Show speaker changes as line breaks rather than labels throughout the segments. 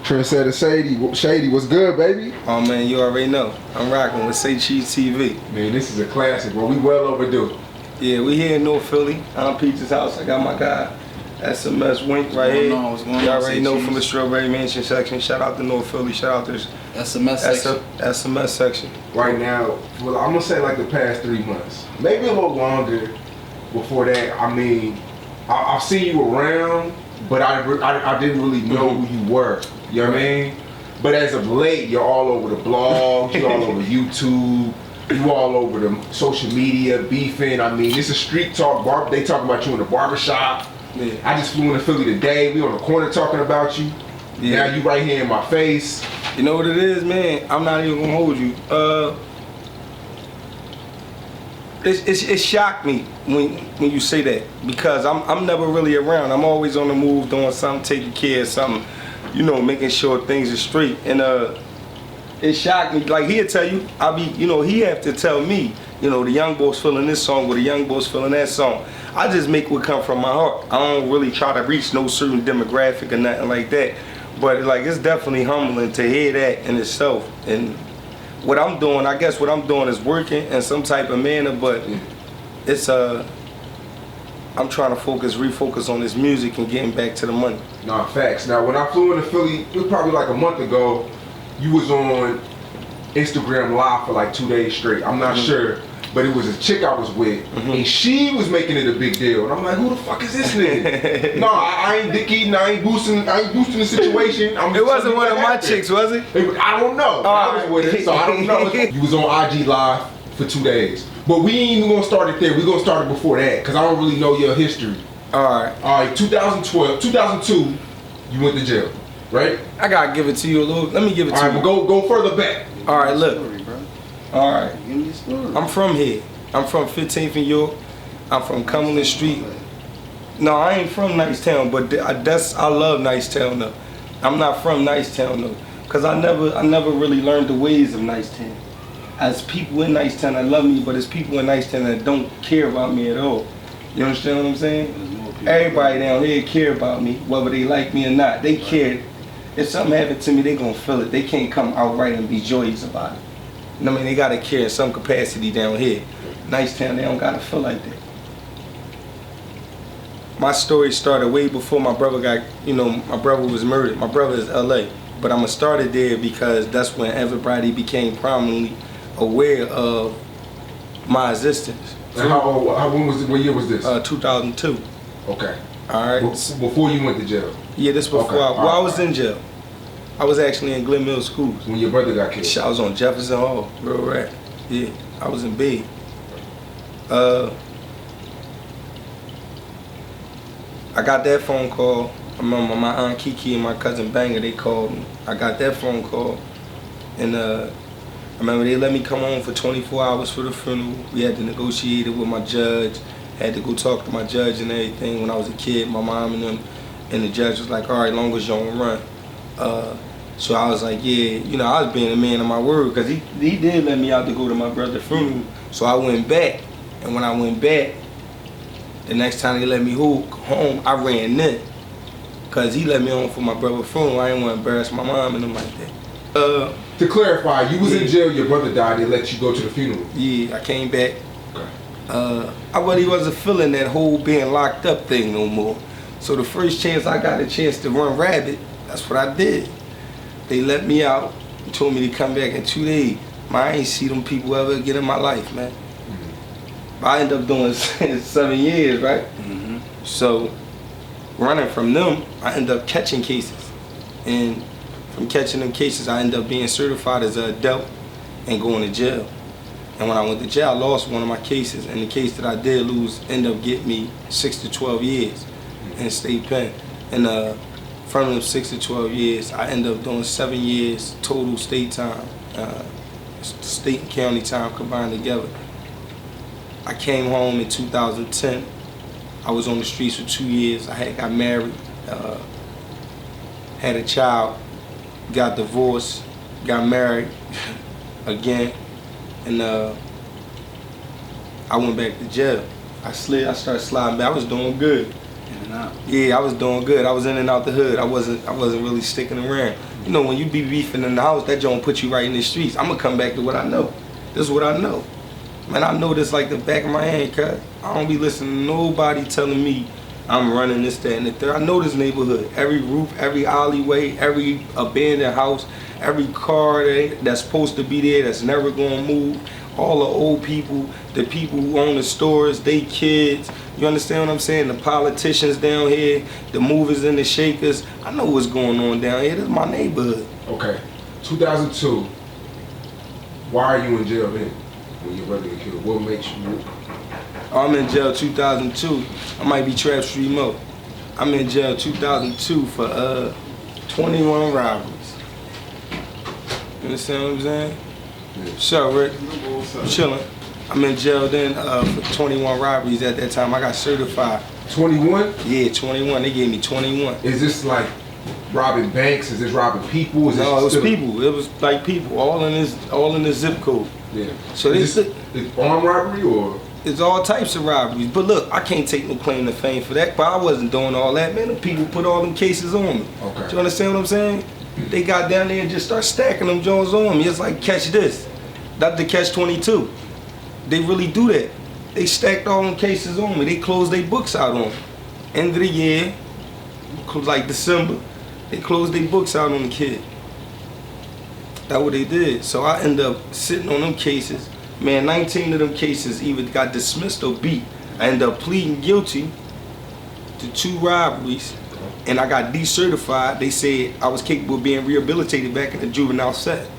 TrendSetta Shady, what's good, baby?
Oh man, you already know. I'm rocking with Setta Shady TV.
Man, this is a classic, bro. We well overdue.
Yeah, we here in North Philly. I'm Peach's house. I got my guy, SMS Wink right here. You already know from the Strawberry Mansion section. Shout out to North Philly. Shout out to
SMS section.
SMS section.
Right now, well, I'm gonna say like the past 3 months, maybe a little longer. Before that, I mean, I've seen you around, but I didn't really know who you were. You know what I mean? But as of late, you're all over the blogs, you're all over YouTube, you all over the social media, beefing. I mean, this is street talk. They talking about you in the barbershop.
Yeah.
I just flew into Philly today. We on the corner talking about you. Yeah. Now you right here in my face.
You know what it is, man? I'm not even gonna hold you. It shocked me when you say that, because I'm never really around. I'm always on the move, doing something, taking care of something, you know, making sure things are straight. And it shocked me. Like, he'll tell you, he have to tell me, you know, the young boy's feeling this song or the young boy's feeling that song. I just make what come from my heart. I don't really try to reach no certain demographic or nothing like that. But like, it's definitely humbling to hear that in itself. And what I'm doing, I guess what I'm doing is working in some type of manner, but it's I'm trying to refocus on this music and getting back to the money.
Nah, facts. Now, when I flew into Philly, it was probably like a month ago, you was on Instagram Live for like 2 days straight. I'm not sure, but it was a chick I was with, and she was making it a big deal. And I'm like, who the fuck is this nigga? No, I ain't dick eating, I ain't boosting the situation.
It wasn't one of my chicks, was it?
I don't know. I was with her, so I don't know. You was on IG Live for 2 days. But we ain't even gonna start it there. We're gonna start it before that, because I don't really know your history.
Alright,
2002, you went to jail, right?
I gotta give it to you a little. Let me give it to you.
Alright, but go further back.
Alright, look. Alright. I'm from here. I'm from 15th and York. I'm from Cumberland Street. No, I ain't from Nicetown, but I love Nicetown though. I'm not from Nicetown though, because I never really learned the ways of Nicetown. As people in Nicetown that love me, but it's people in Nicetown that don't care about me at all. You understand what I'm saying? Everybody down here care about me, whether they like me or not. They care. If something happened to me, they gonna feel it. They can't come outright and be joyous about it. You know what I mean? They gotta care in some capacity down here. Nicetown, they don't gotta feel like that. My story started way before my brother got, my brother was murdered. My brother is LA, but I'ma start it there because that's when everybody became prominently aware of my existence.
And what year was this?
2002.
Okay.
All right.
Before you went to jail?
Yeah, this before I was in jail. I was actually in Glen Mills schools.
When your brother got killed?
I was on Jefferson Hall, real rap. Yeah, I was in bed. I got that phone call. I remember my aunt Kiki and my cousin Banger, they called me. I got that phone call, and I remember they let me come home for 24 hours for the funeral. We had to negotiate it with my judge. Had to go talk to my judge and everything. When I was a kid, my mom and them, and the judge was like, all right, long as you don't run. So I was like, yeah, I was being a man of my word, because he did let me out to go to my brother's funeral. So I went back, and when I went back, the next time they let me home, I ran in, because he let me home for my brother's funeral. I didn't want to embarrass my mom and them like that.
To clarify, you was in jail, your brother died, they let you go to the funeral?
Yeah, I came back.
Okay.
I really wasn't feeling that whole being locked up thing no more. So the first chance I got a chance to run rabbit, that's what I did. They let me out and told me to come back in 2 days. I ain't see them people ever again in my life, man. I ended up doing 7 years, right? So running from them, I ended up catching cases. And from catching them cases, I ended up being certified as an adult and going to jail. And when I went to jail, I lost one of my cases. And the case that I did lose ended up getting me 6 to 12 years in state pen. And from them 6 to 12 years, I ended up doing 7 years total state time, state and county time combined together. I came home in 2010. I was on the streets for 2 years. I had got married, had a child, got divorced, got married again, and I went back to jail. I started sliding back. I was doing good.
In and out.
Yeah, I was doing good. I was in and out the hood. I wasn't really sticking around. You know, when you be beefing in the house, that joint put you right in the streets. I'm gonna come back to what I know. This is what I know. Man, I know this like the back of my hand, cuz. I don't be listening to nobody telling me I'm running this, that, and the third. I know this neighborhood. Every roof, every alleyway, every abandoned house, every car that's supposed to be there that's never gonna move. All the old people, the people who own the stores, they kids. You understand what I'm saying? The politicians down here, the movers and the shakers. I know what's going on down here. This is my neighborhood.
Okay. 2002. Why are you in jail then? When your brother get killed? What makes you...
I'm in jail 2002. I might be trapped street more. I'm in jail 2002 for 21 robberies. You understand what I'm saying?
Yeah.
Sure, Rick. Chilling. I'm in jail then for 21 robberies at that time. I got certified.
21?
Yeah, 21. They gave me 21.
Is this like robbing banks? Is this robbing people? Is
No, it was
still...
people. It was like people, all in this zip code.
Yeah.
So
is armed robbery or?
It's all types of robberies. But look, I can't take no claim to fame for that. But I wasn't doing all that, man. The people put all them cases on me.
Okay.
Do you understand what I'm saying? They got down there and just start stacking them Jones on me. It's like catch this. That's the catch 22. They really do that. They stacked all them cases on me. They closed their books out on me. End of the year, like December, they closed their books out on the kid. That's what they did. So I end up sitting on them cases. Man, 19 of them cases either got dismissed or beat. I ended up pleading guilty to 2 robberies, and I got decertified. They said I was capable of being rehabilitated back in the juvenile set.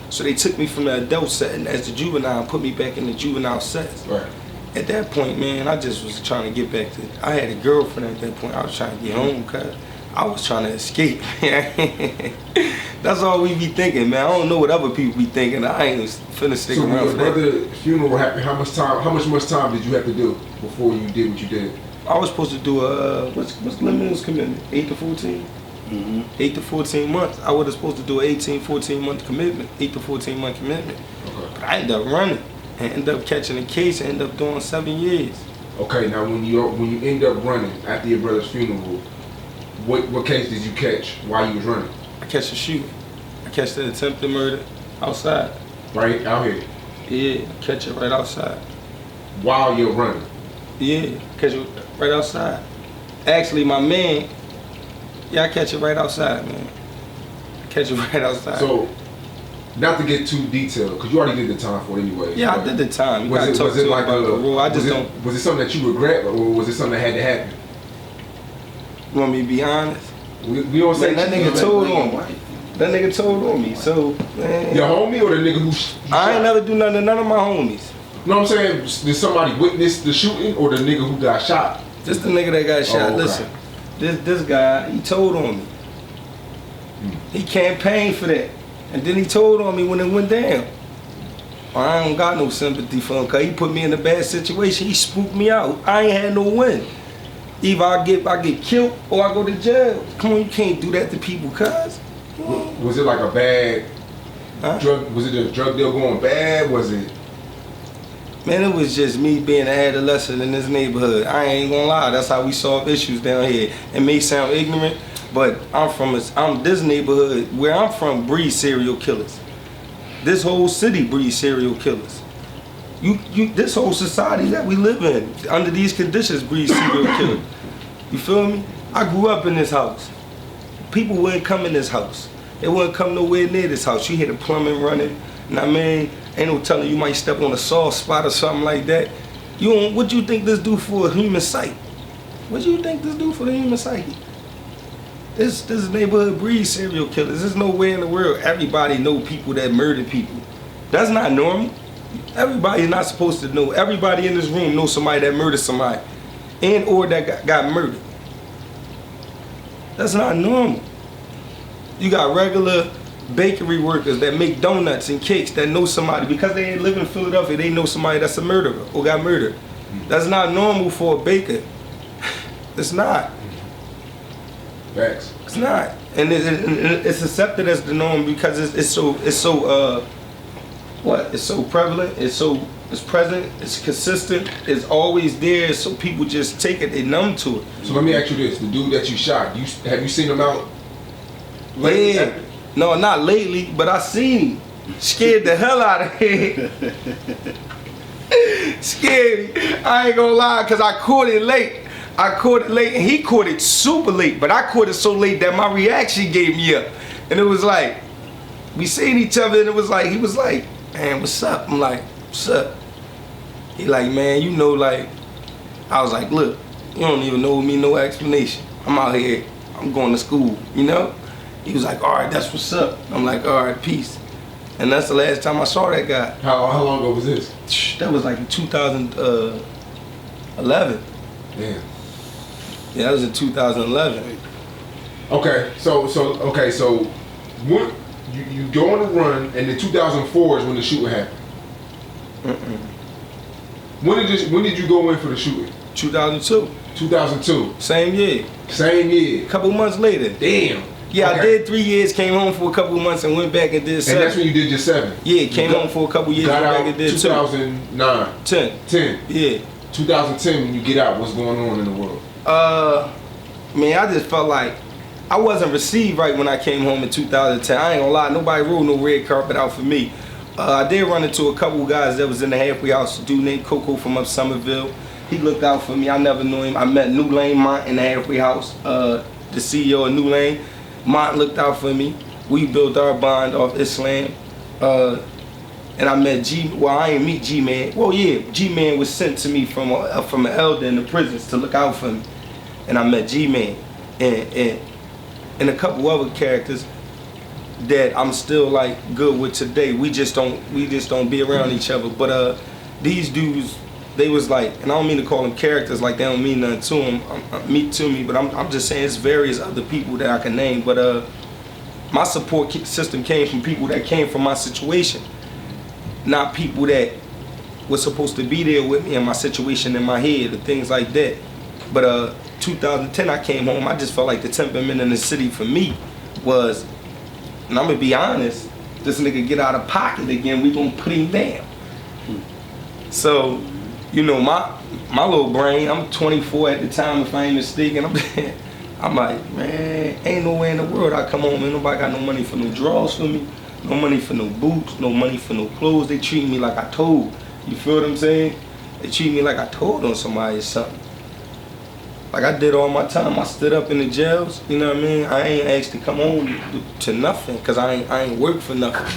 So they took me from the adult setting as the juvenile and put me back in the juvenile set.
Right.
At that point, man, I just was trying to get back to... I had a girlfriend at that point. I was trying to get home because I was trying to escape. That's all we be thinking, man. I don't know what other people be thinking. I ain't finna stick around for that.
So when your brother's funeral happened, how much time did you have to do before you did what you did?
I was supposed to do what's Lemon's commitment? 8 to 14? 8 to 14 months. I was supposed to do an 14 month commitment. 8 to 14 month commitment.
Okay.
But I ended up running and ended up catching a case and ended up doing 7 years.
Okay, now when you end up running after your brother's funeral, what case did you catch while you was running?
I catch a shooting. I catch the attempted murder outside.
Right out here?
Yeah, catch it right outside.
While you're running?
Yeah, catch it right outside. Actually, my man, I catch it right outside, man. I catch it right outside.
So, not to get too detailed, because you already did the time for it anyway.
Yeah, I did the time.
Was it like was it something that you regret, or was it something that had to happen?
You want me to be honest?
We don't say
that nigga told on me. That nigga told on me. So, man.
Your homie or the nigga who
I ain't never do nothing to none of my homies.
You know what I'm saying? Did somebody witness the shooting or the nigga who got shot?
Just the nigga that got shot.
Oh, okay.
Listen, this guy, he told on me. He campaigned for that. And then he told on me when it went down. I don't got no sympathy for him because he put me in a bad situation. He spooked me out. I ain't had no win. Either I get killed or I go to jail. Come on, you can't do that to people, cuz.
Was it like a bad drug? Was it a drug deal going bad? Was it?
Man, it was just me being an adolescent in this neighborhood. I ain't gonna lie, that's how we solve issues down here. It may sound ignorant, but this neighborhood, where I'm from, breeds serial killers. This whole city breeds serial killers. This whole society that we live in, under these conditions, breeds serial killers. You feel me? I grew up in this house. People wouldn't come in this house. They wouldn't come nowhere near this house. You hear the plumbing running, and I mean, ain't no telling you might step on a soft spot or something like that. What you think this do for a human psyche? What you think this do for the human psyche? This neighborhood breeds serial killers. There's nowhere in the world everybody know people that murder people. That's not normal. Everybody's not supposed to know. Everybody in this room knows somebody that murdered somebody and or that got murdered. That's not normal. You got regular bakery workers that make donuts and cakes that know somebody because they ain't live in Philadelphia. They know somebody that's a murderer or got murdered. That's not normal for a baker. It's not.
Facts.
It's not, and it's accepted as the norm because it's so prevalent. It's present. It's consistent. It's always there. So people just take it. They numb to it.
So let me ask you this: the dude that you shot, have you seen him out?
Yeah, No, not lately, but I seen him. Scared the hell out of him. Scared him. I ain't gonna lie, cause I caught it late. And he caught it super late, but I caught it so late that my reaction gave me up. And it was like, we seen each other, and it was like, he was like, man, what's up? I'm like, what's up? He like, man, you know, like, I was like, look, you don't even know me, no explanation. I'm out here, I'm going to school, you know? He was like, all right, that's what's up. I'm like, all right, peace. And that's the last time I saw that guy.
How long ago was this?
That was like in 2011.
Yeah.
Yeah, that was in 2011.
Okay, so when you go on a run, and in 2004 is when the shooting happened. When did you go in for the shooting?
2002.
2002.
Same year.
Same year.
A couple months later.
Damn.
Yeah,
Okay.
I did 3 years, came home for a couple months and went back and did 7.
And that's when you did your 7.
Yeah, came home for a couple years,
Got
went
out
back and did
2009.
10.
10.
Yeah.
2010 when you get out, what's going on in the world?
Man, I just felt like I wasn't received right when I came home in 2010. I ain't gonna lie, nobody rolled no red carpet out for me. I did run into a couple guys that was in the halfway house, a dude named Coco from up Somerville. He looked out for me, I never knew him. I met New Lane Mont in the halfway house, the CEO of New Lane. Mont looked out for me. We built our bond off Islam. And I met well, I ain't meet G-Man. Well, yeah, G-Man was sent to me from an elder in the prisons to look out for me. And I met G-Man and a couple other characters that I'm still like good with today. We just don't be around each other. But these dudes, they was like, and I don't mean to call them characters like they don't mean nothing to them, to me, but I'm just saying it's various other people that I can name. But my support system came from people that came from my situation, not people that were supposed to be there with me in my situation in my head or things like that. But 2010 I came home, I just felt like the temperament in the city for me was, and I'm gonna be honest, this nigga get out of pocket again, we gonna put him down. So, you know, my little brain, I'm 24 at the time if I ain't mistaken, I'm like, man, ain't no way in the world I come home and nobody got no money for no drawers for me, no money for no boots, no money for no clothes. They treat me like I told. You feel what I'm saying? They treat me like I told on somebody or something. Like I did all my time. I stood up in the jails, you know what I mean? I ain't asked to come home to nothing, cause I ain't worked for nothing.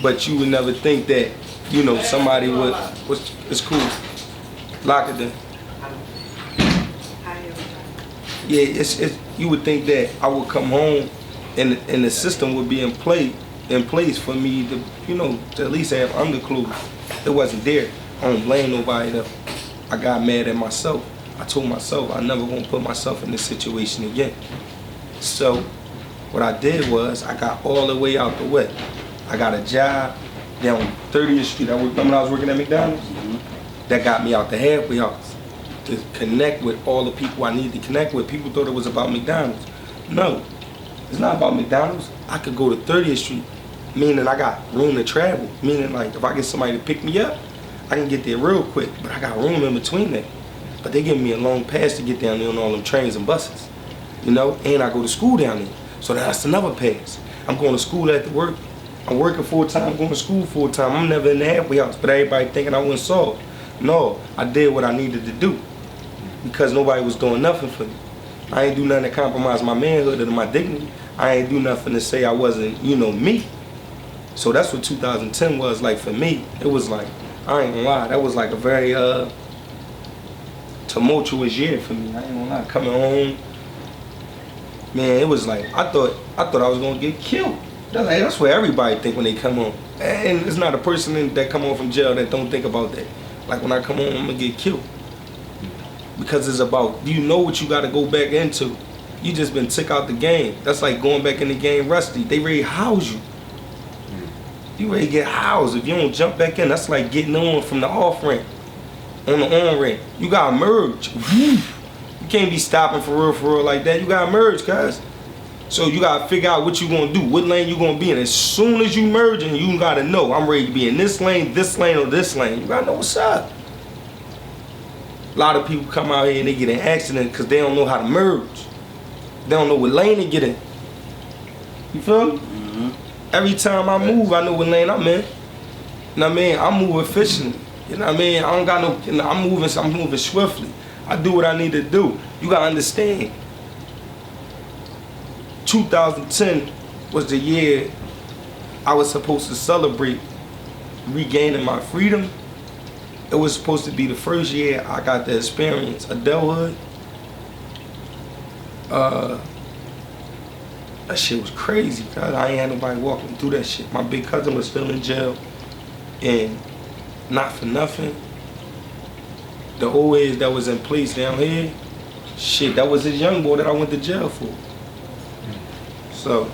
But you would never think that, you know, somebody would, it's cool. Lock it in. Yeah, it's you would think that I would come home and the system would be in place for me to, you know, to at least have underclothes. It wasn't there. I don't blame nobody though. I got mad at myself. I told myself I never gonna put myself in this situation again. So what I did was I got all the way out the way. I got a job down 30th Street. Remember when I was working at McDonald's? That got me out the halfway house to connect with all the people I needed to connect with. People thought it was about McDonald's. No, it's not about McDonald's. I could go to 30th Street, meaning I got room to travel. Meaning like if I get somebody to pick me up, I can get there real quick, but I got room in between that. But they give me a long pass to get down there on all them trains and buses, you know? And I go to school down there, so that's another pass. I'm going to school after work. I'm working full-time, going to school full-time. I'm never in the halfway house, but everybody thinking I wasn't soft. No, I did what I needed to do because nobody was doing nothing for me. I ain't do nothing to compromise my manhood or my dignity. I ain't do nothing to say I wasn't, you know, me. So that's what 2010 was like for me. It was like, I ain't gonna lie, that was like a very tumultuous year for me. I ain't gonna lie, coming home, man, it was like, I thought I was gonna get killed. That's what everybody think when they come home. And it's not a person that come home from jail that don't think about that. Like when I come home, I'm gonna get killed. Because it's about, you know what you gotta go back into. You just been took out the game. That's like going back in the game rusty. They ready to house you. You ready to get housed. If you don't jump back in, that's like getting on from the off ramp. On the on ramp. You gotta merge. You can't be stopping for real like that. You gotta merge, guys. So you gotta figure out what you gonna do, what lane you gonna be in. As soon as you merging, you gotta know, I'm ready to be in this lane, or this lane. You gotta know what's up. A lot of people come out here and they get in an accident because they don't know how to merge. They don't know what lane to get in. You feel me? Every time I move, I know what lane I'm in. You know what I mean? I'm moving efficiently. You know what I mean? I don't got no, you know, I'm moving swiftly. I do what I need to do. You gotta understand. 2010 was the year I was supposed to celebrate regaining my freedom. It was supposed to be the first year I got to experience adulthood. That shit was crazy, cause I ain't had nobody walking through that shit. My big cousin was still in jail, and not for nothing, the OAs that was in place down here, shit, that was his young boy that I went to jail for. So,